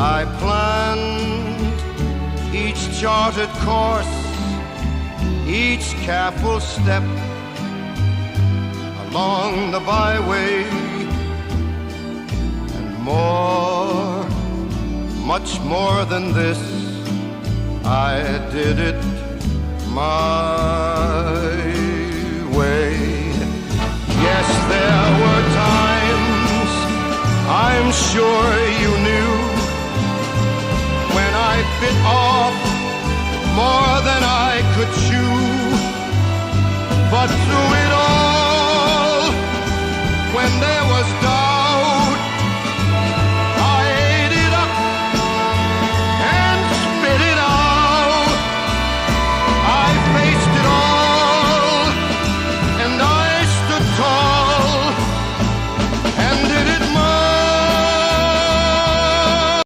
I planned each charted course, each careful step along the byway, and more, much more than this, I did it my way. Yes, there were times, I'm sure you knew, when I bit off more than I could chew, but through it all